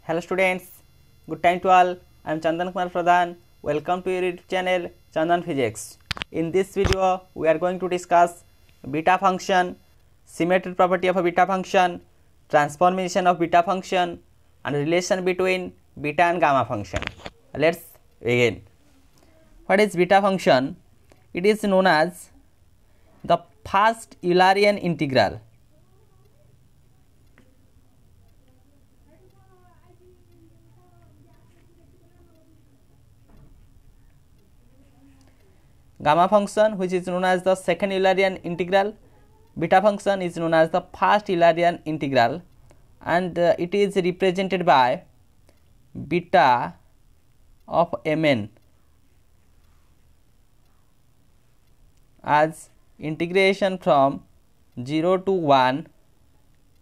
Hello students, good time to all. I am Chandan Kumar Pradhan. Welcome to your YouTube channel Chandan Physics. In this video, we are going to discuss beta function, symmetry property of a beta function, transformation of beta function, and relation between beta and gamma function. Let's begin. What is beta function? It is known as the first Eulerian integral. Gamma function, which is known as the second Eulerian integral. Beta function is known as the first Eulerian integral, and it is represented by beta of mn as integration from 0 to 1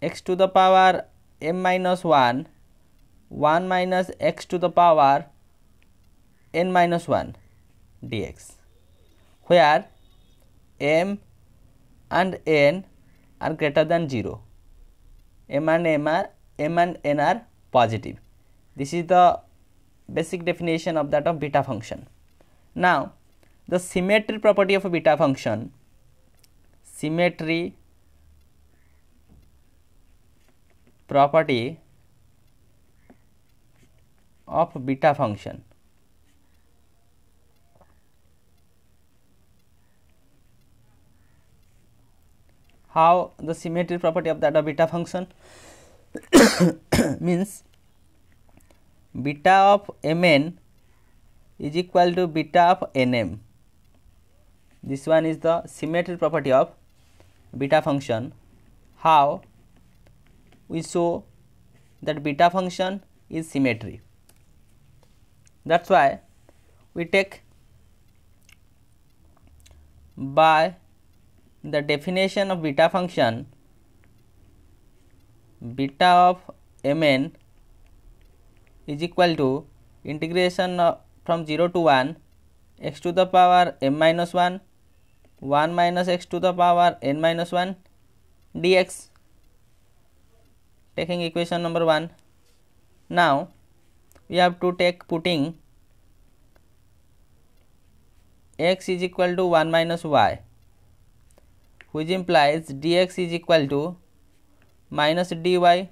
x to the power m minus 1 1 minus x to the power n minus 1 dx, where m and n are greater than 0. M and n are positive. This is the basic definition of that of beta function. Now, the symmetry property of a beta function. Symmetry property of beta function. How the symmetry property of that of beta function means beta of mn is equal to beta of nm. This one is the symmetry property of beta function. How we show that beta function is symmetry? That's why we take by the definition of beta function, beta of mn is equal to integration from 0 to 1 x to the power m minus 1 1 minus x to the power n minus 1 dx, taking equation number 1. Now we have to take putting x is equal to 1 minus y, which implies dx is equal to minus dy.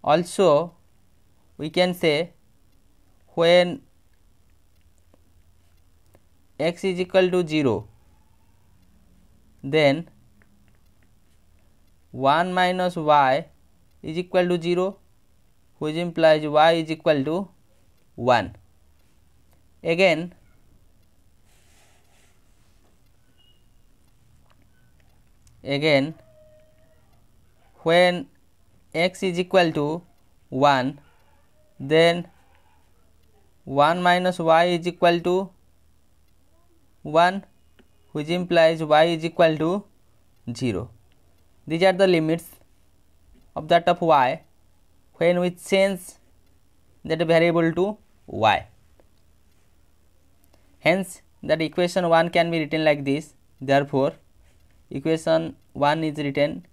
Also we can say when x is equal to 0, then 1 minus y is equal to 0, which implies y is equal to 1. Again when x is equal to 1, then 1 minus y is equal to 1, which implies y is equal to 0. These are the limits of that of y when we change that variable to y. Hence that equation 1 can be written like this. Therefore equation 1 is written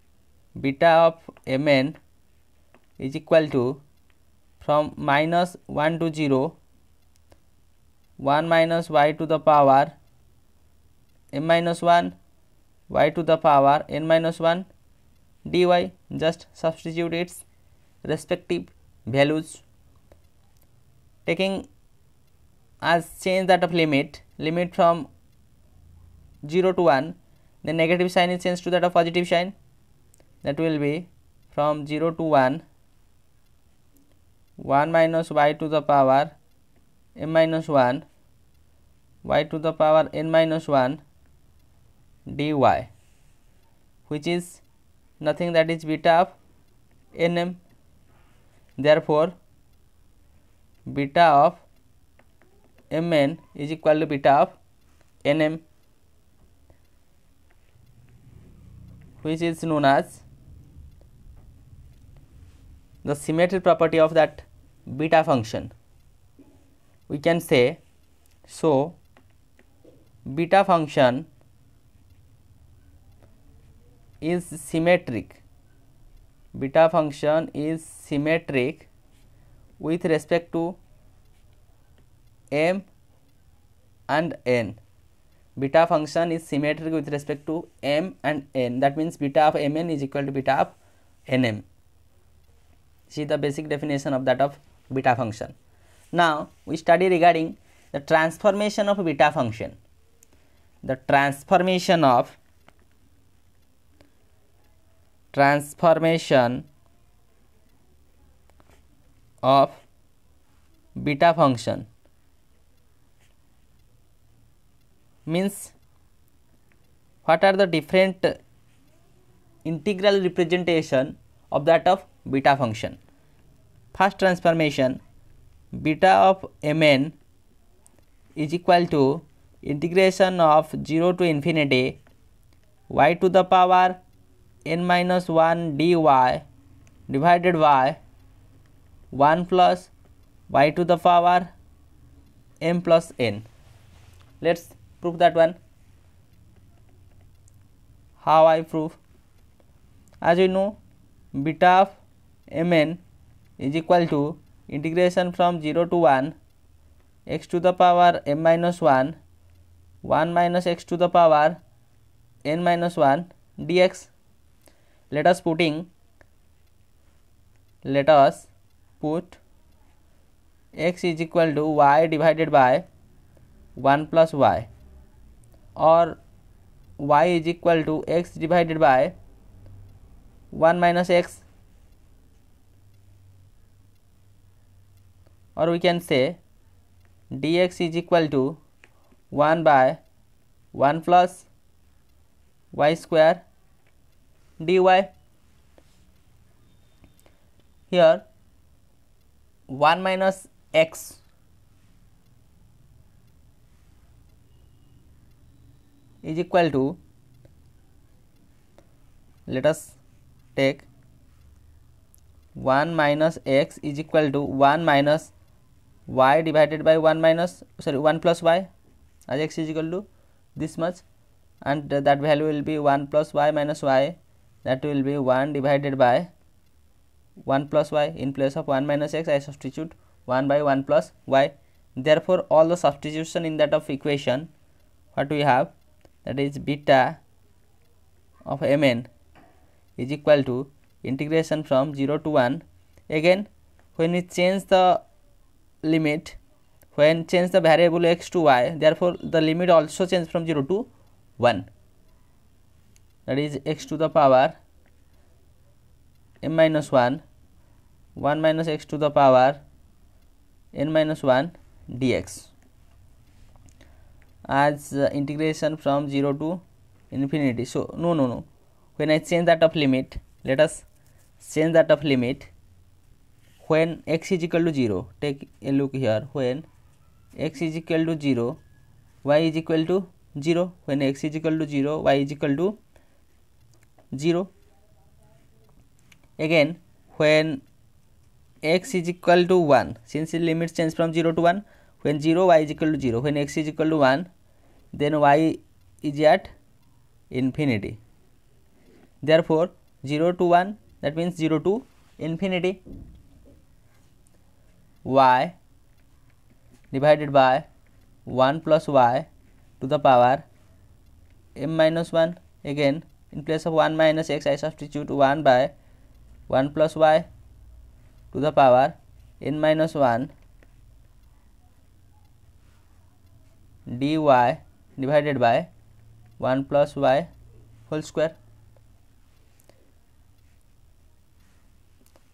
beta of mn is equal to from minus 1 to 0 1 minus y to the power m minus 1 y to the power n minus 1 dy. Just substitute its respective values, taking as change that of limit from 0 to 1, the negative sign is changed to that of positive sign. That will be from 0 to 1 1 minus y to the power m minus 1 y to the power n minus 1 dy, which is nothing that is beta of nm. Therefore beta of mn is equal to beta of nm, which is known as the symmetry property of that beta function. We can say, so beta function is symmetric. Beta function is symmetric with respect to m and n. Beta function is symmetric with respect to m and n. That means beta of mn is equal to beta of nm. See the basic definition of that of beta function. Now we study regarding the transformation of beta function. The transformation of beta function means what are the different integral representation of that of beta function. First transformation, beta of mn is equal to integration of 0 to infinity y to the power n minus 1 dy divided by 1 plus y to the power m plus n. Let's prove that one. How I prove? As you know, beta of mn is equal to integration from 0 to 1 x to the power m minus 1 minus x to the power n minus 1 dx. Let us put x is equal to y divided by 1 plus y, or y is equal to x divided by 1 minus x, or we can say dx is equal to 1 by 1 plus y square dy. Here 1 minus x is equal to, let us take 1 minus x is equal to 1 minus y divided by 1 plus y, as x is equal to this much, and that value will be 1 plus y minus y, that will be 1 divided by 1 plus y. In place of 1 minus x I substitute 1 by 1 plus y. Therefore all the substitution in that of equation, what we have, that is beta of mn is equal to integration from 0 to 1. Again when we change the limit, when change the variable x to y, therefore the limit also change from 0 to 1, that is x to the power m minus 1 minus x to the power n minus 1 dx, as integration from 0 to infinity. So no, when I change that of limit, let us change that of limit when x is equal to 0. Take a look here, when x is equal to 0, y is equal to 0. When x is equal to 0, y is equal to 0. Again when x is equal to 1, since the limits change from 0 to 1, when 0, y is equal to 0. When x is equal to 1, then y is at infinity. Therefore 0 to 1, that means 0 to infinity, y divided by 1 plus y to the power m minus 1. Again in place of 1 minus x I substitute 1 by 1 plus y to the power n minus 1 dy divided by 1 plus y whole square,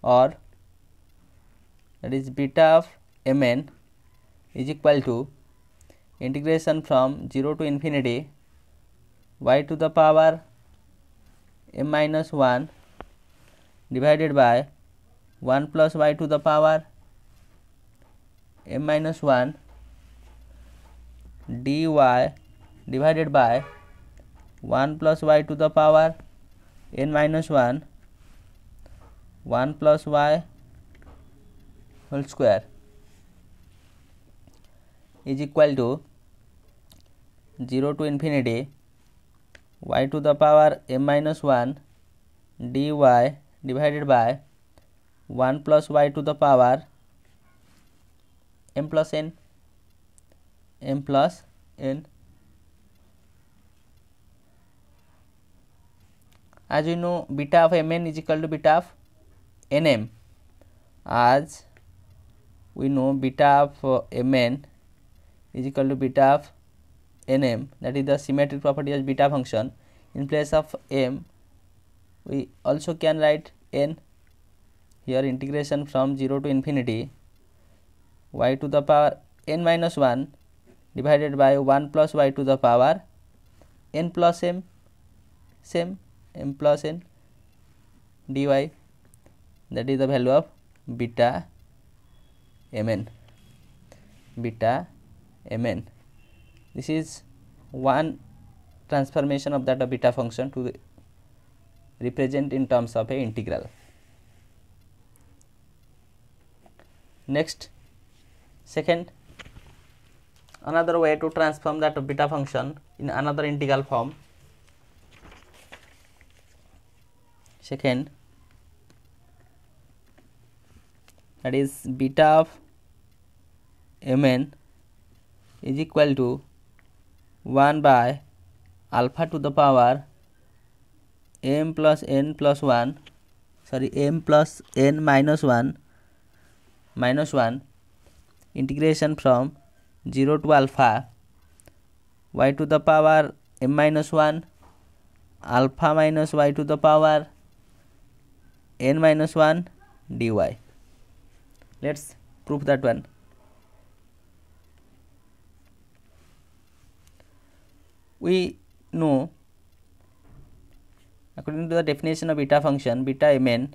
or that is beta of mn is equal to integration from 0 to infinity y to the power m minus 1 divided by 1 plus y to the power m minus 1 dy divided by 1 plus y to the power n minus 1 plus y whole square is equal to 0 to infinity y to the power m minus 1 dy divided by 1 plus y to the power m plus n, m plus n. As we know, beta of mn is equal to beta of nm. As we know, beta of mn is equal to beta of nm, that is the symmetric property of beta function. In place of m, we also can write n. Here integration from 0 to infinity y to the power n minus 1 divided by 1 plus y to the power n plus m, same m plus n dy, that is the value of beta mn. Beta mn. This is one transformation of that beta function to represent in terms of a integral. Next, second, another way to transform that beta function in another integral form. Second, that is beta of mn is equal to 1 by alpha to the power m plus n plus 1, m plus n minus 1 integration from 0 to alpha y to the power m minus 1 alpha minus y to the power n minus 1 dy. Let's prove that one. We know, according to the definition of beta function, beta mn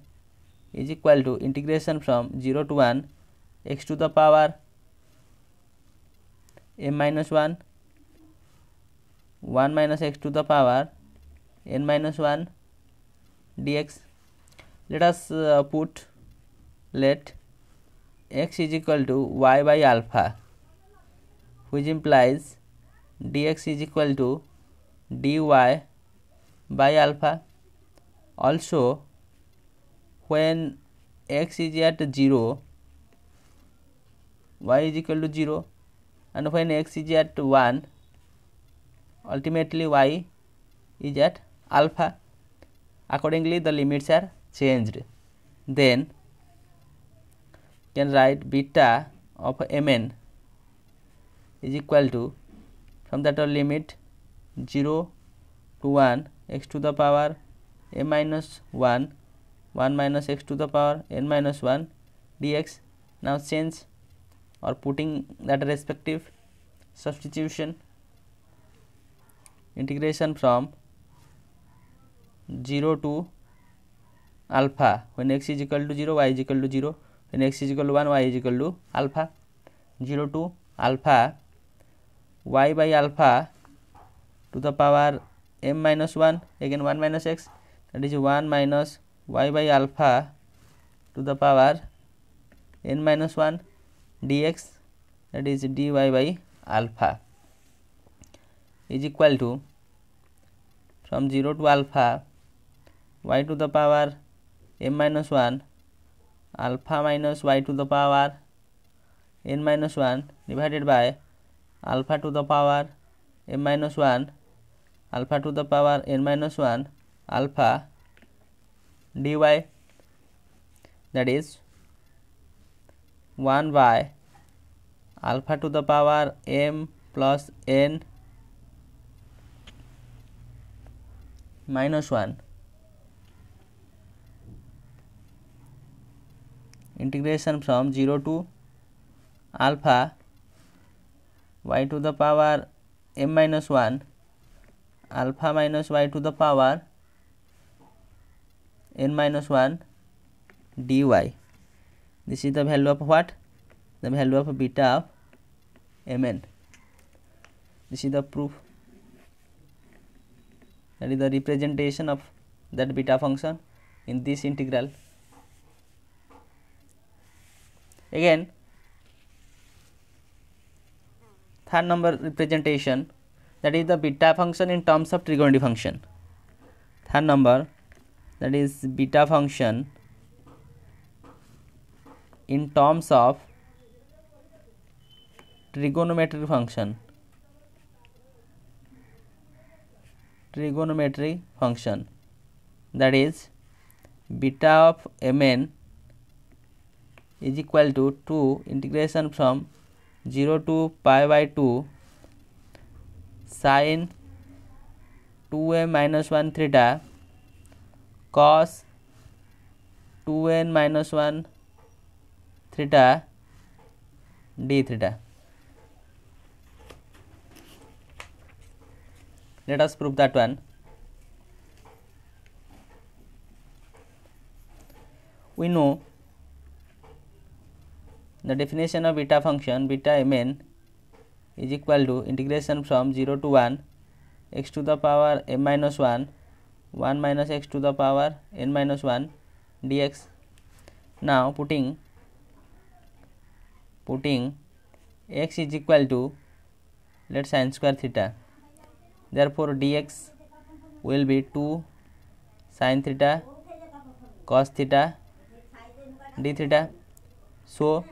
is equal to integration from 0 to 1 x to the power m minus 1 minus x to the power n minus 1 dx. Let us let x is equal to y by alpha, which implies dx is equal to dy by alpha. Also, when x is at 0, y is equal to 0, and when x is at 1, ultimately y is at alpha. Accordingly, the limits are changed. Then can write beta of mn is equal to, from that limit 0 to 1 x to the power m minus 1 minus x to the power n minus 1 dx. Now change or putting that respective substitution, integration from 0 to alpha, when x is equal to 0, y is equal to 0, when x is equal to 1, y is equal to alpha. 0 to alpha, y by alpha to the power m minus 1, again 1 minus x, that is 1 minus y by alpha to the power n minus 1 dx, that is dy by alpha, is equal to, from 0 to alpha, y to the power m minus 1 alpha minus y to the power n minus 1 divided by alpha to the power m minus 1 alpha to the power n minus 1 alpha dy, that is 1 by alpha to the power m plus n minus 1 integration from 0 to alpha y to the power m minus 1 alpha minus y to the power n minus 1 dy. This is the value of what? The value of beta of mn. This is the proof, that is the representation of that beta function in this integral. Again, third number representation, that is the beta function in terms of trigonometry function. Third number, that is beta function in terms of trigonometric function, that is beta of mn is equal to 2 integration from 0 to pi by 2 sin 2m minus 1 theta cos 2n minus 1 theta d theta. Let us prove that one. We know the definition of beta function, beta mn is equal to integration from 0 to 1 x to the power m minus 1 1 minus x to the power n minus 1 dx. Now putting x is equal to, let sin square theta, therefore dx will be 2 sin theta cos theta d theta. So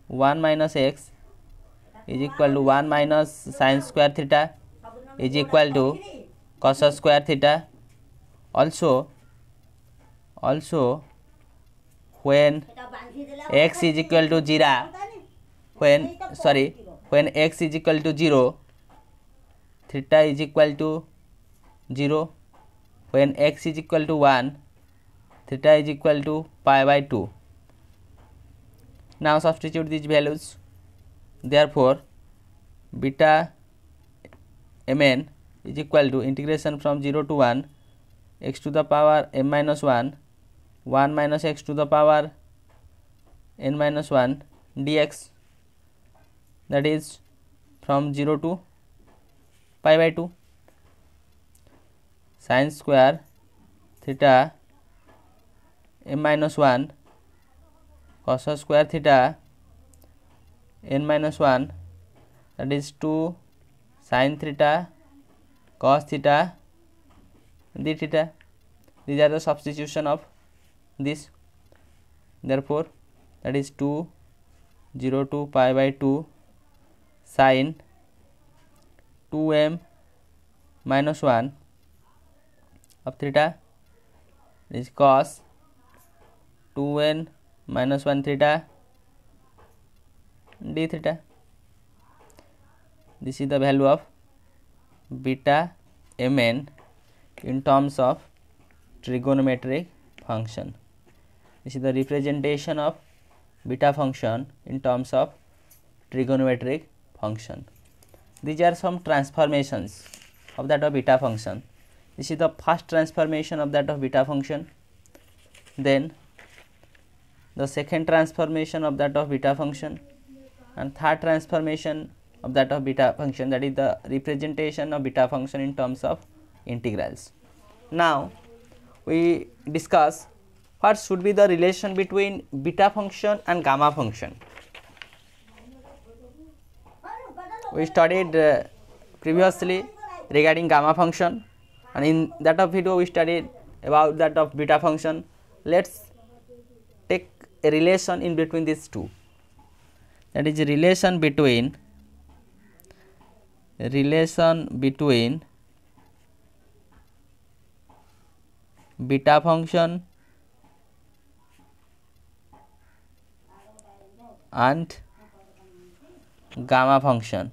1 minus x is equal to 1 minus sin square theta is equal to cos square theta. Also when x is equal to 0, when x is equal to 0, theta is equal to 0. When x is equal to 1, theta is equal to pi by 2. Now substitute these values. Therefore beta mn is equal to integration from 0 to 1 x to the power m minus 1 1 minus x to the power n minus 1 dx, that is from 0 to pi by 2 sin square theta m minus 1 cos square theta n minus 1, that is 2 sin theta cos theta d theta. These are the substitution of this. Therefore that is 2 0 to pi by 2 sin 2m minus 1 of theta is cos 2n minus 1 theta d theta. This is the value of beta mn in terms of trigonometric function. This is the representation of beta function in terms of trigonometric function. These are some transformations of that of beta function. This is the first transformation of that of beta function, then the second transformation of that of beta function, and third transformation of that of beta function, that is the representation of beta function in terms of integrals. Now we discuss what should be the relation between beta function and gamma function. We studied previously regarding gamma function, and in that of video we studied about that of beta function. Let's take a relation in between these two, that is a relation between beta function and gamma function.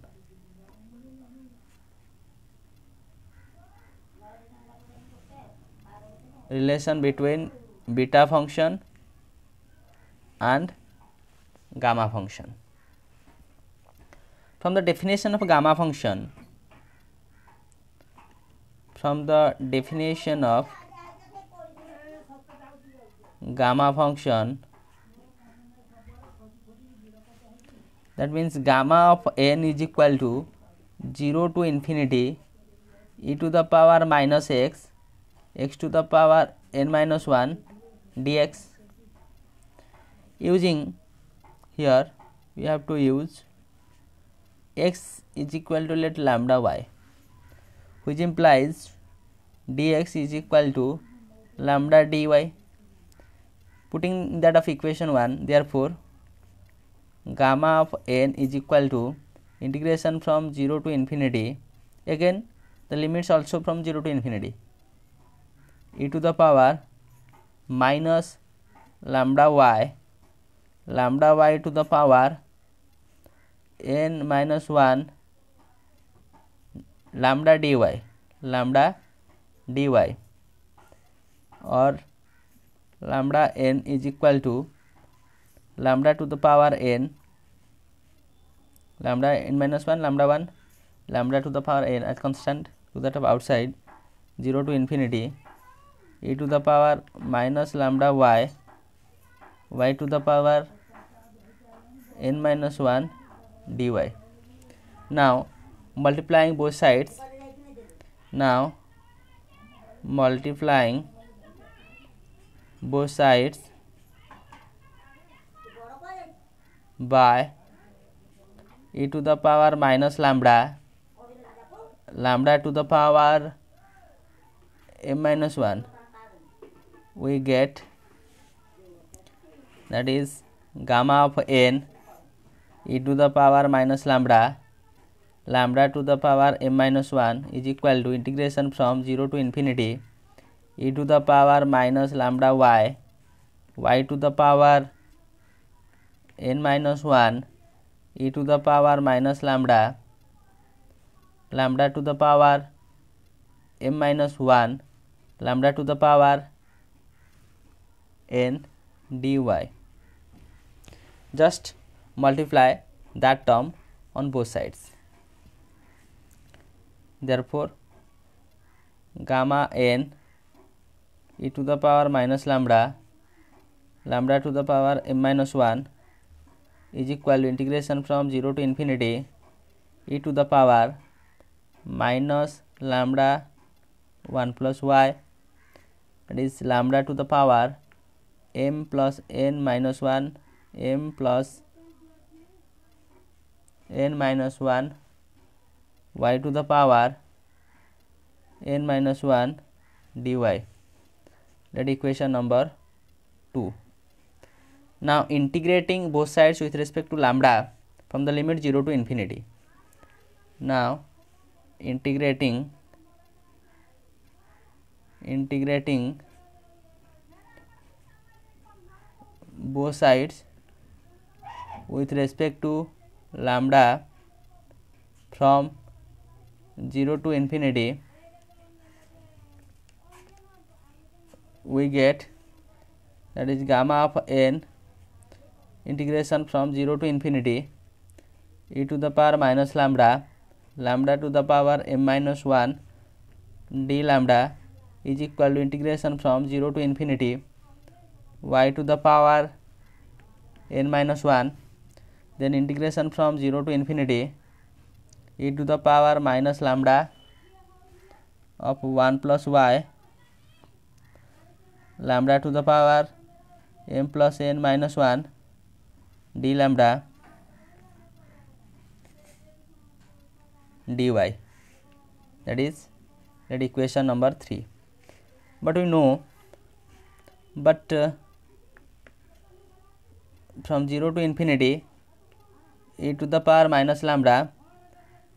Relation between beta function and gamma function. From the definition of gamma function, that means gamma of n is equal to 0 to infinity e to the power minus x to the power n minus 1 dx. Using here we have to use x is equal to let lambda y, which implies dx is equal to lambda dy. Putting that of equation 1, therefore gamma of n is equal to integration from 0 to infinity, again the limits also from 0 to infinity, e to the power minus lambda y to the power n minus 1 lambda dy or lambda n is equal to lambda to the power n, lambda n minus 1 lambda 1 lambda to the power n as constant to that of outside 0 to infinity, e to the power minus lambda y to the power n minus 1 dy. Now multiplying both sides, by e to the power minus lambda to the power m minus 1, we get, that is gamma of n e to the power minus lambda to the power m minus 1 is equal to integration from 0 to infinity e to the power minus lambda y to the power n minus 1 e to the power minus lambda to the power m minus 1 lambda to the power n dy. Just multiply that term on both sides. Therefore gamma n e to the power minus lambda to the power m minus 1 is equal to integration from 0 to infinity e to the power minus lambda 1 plus y, that is lambda to the power m plus n minus 1 m plus n minus 1 y to the power n minus 1 dy. That equation number 2. Now integrating both sides with respect to lambda from the limit 0 to infinity. Now integrating both sides with respect to lambda from 0 to infinity, we get, that is gamma of n integration from 0 to infinity e to the power minus lambda to the power m minus 1 d lambda is equal to integration from 0 to infinity y to the power n minus 1, then integration from 0 to infinity e to the power minus lambda of 1 plus y lambda to the power m plus n minus 1 d lambda dy. That is equation number 3. But we know, from 0 to infinity e to the power minus lambda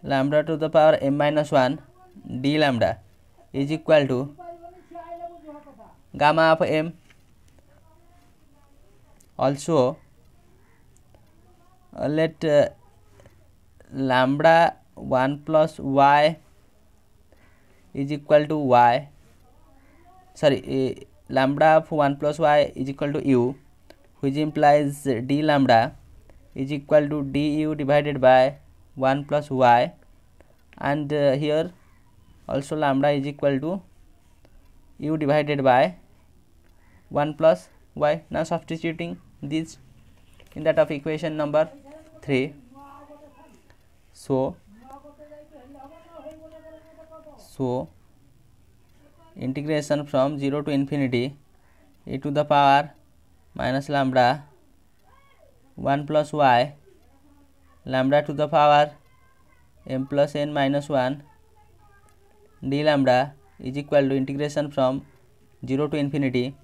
to the power m minus 1 d lambda is equal to gamma of m. Also let lambda 1 plus y is equal to y, lambda of 1 plus y is equal to u, which implies d lambda is equal to du divided by 1 plus y, and here also lambda is equal to u divided by 1 plus y. Now substituting this in that of equation number 3, so integration from 0 to infinity e to the power minus lambda 1 plus y lambda to the power m plus n minus 1 d lambda is equal to integration from 0 to infinity.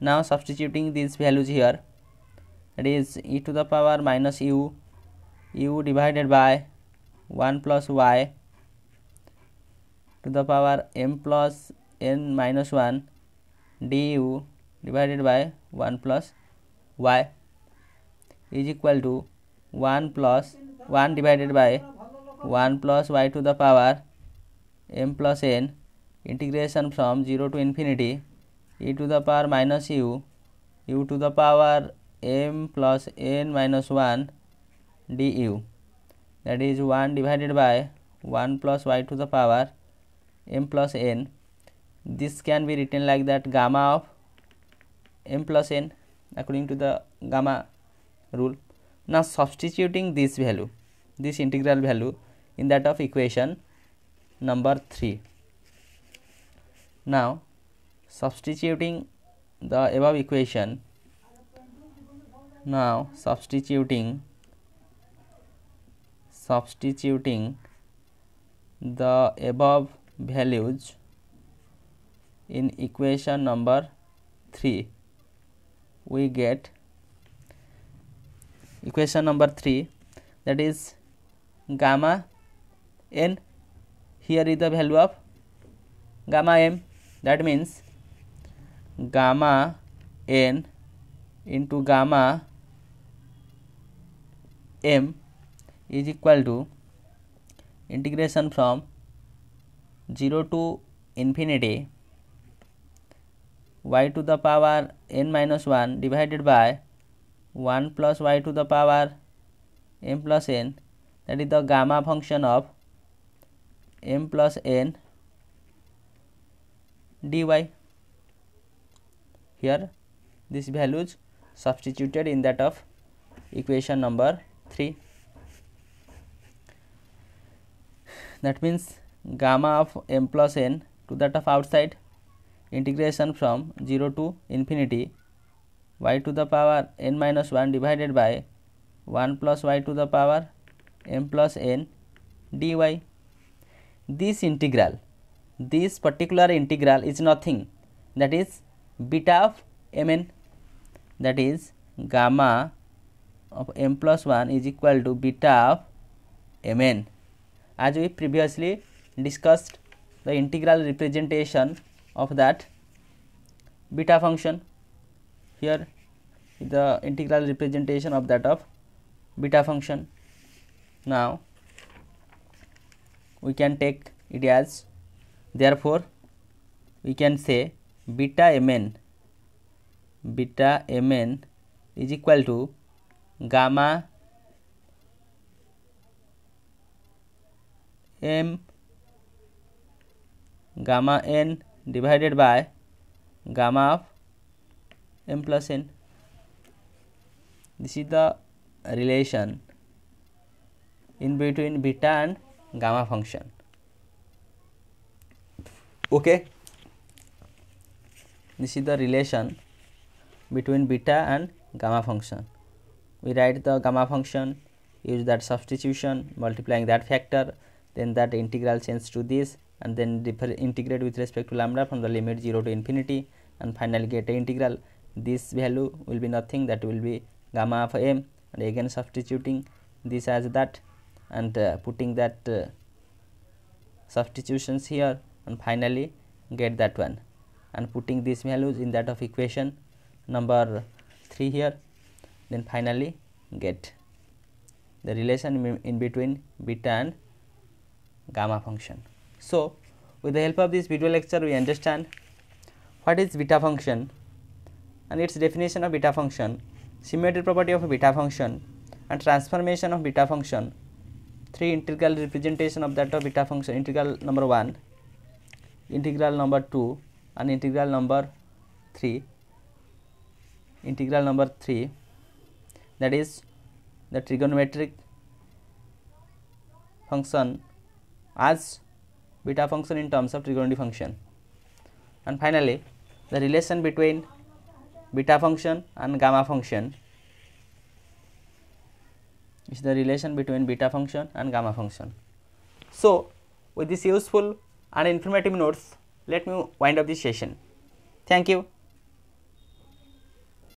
Now substituting these values here, that is e to the power minus u divided by 1 plus y to the power m plus n minus 1 du divided by 1 plus y is equal to 1 plus 1 divided by 1 plus y to the power m plus n integration from 0 to infinity e to the power minus u to the power m plus n minus 1 du, that is 1 divided by 1 plus y to the power m plus n. This can be written like that, gamma of m plus n according to the gamma rule. Now substituting this value, this integral value, in that of equation number 3. Now substituting the above equation, now substituting the above values in equation number 3, we get equation number 3, that is gamma n. Here is the value of gamma m, that means gamma n into gamma m is equal to integration from 0 to infinity y to the power n minus 1 divided by 1 plus y to the power m plus n, that is the gamma function of m plus n dy. Here these values substituted in that of equation number 3. That means gamma of m plus n to that of outside, integration from 0 to infinity y to the power n minus 1 divided by 1 plus y to the power m plus n dy. This integral, this particular integral is nothing, that is beta of mn, that is gamma of m plus 1 is equal to beta of mn. As we previously discussed the integral representation of that beta function, here is the integral representation of that of beta function. Now we can take it as, therefore we can say beta mn is equal to gamma n divided by gamma of m plus n. This is the relation in between beta and gamma function. Okay, this is the relation between beta and gamma function. We write the gamma function, use that substitution, multiplying that factor, then that integral change to this, and then integrate with respect to lambda from the limit 0 to infinity, and finally get a integral. This value will be nothing, that will be gamma of m, and again substituting this as that, and putting that substitutions here, and finally get that one, and putting these values in that of equation number 3 here, then finally get the relation in between beta and gamma function. So with the help of this video lecture, we understand what is beta function and its definition of beta function, symmetry property of a beta function, and transformation of beta function, 3 integral representation of that of beta function, integral number 1, integral number 2, and integral number 3. Integral number 3, that is the trigonometric function as beta function in terms of trigonometry function, and finally the relation between beta function and gamma function is the relation between beta function and gamma function. So with this useful and informative notes, let me wind up this session. Thank you.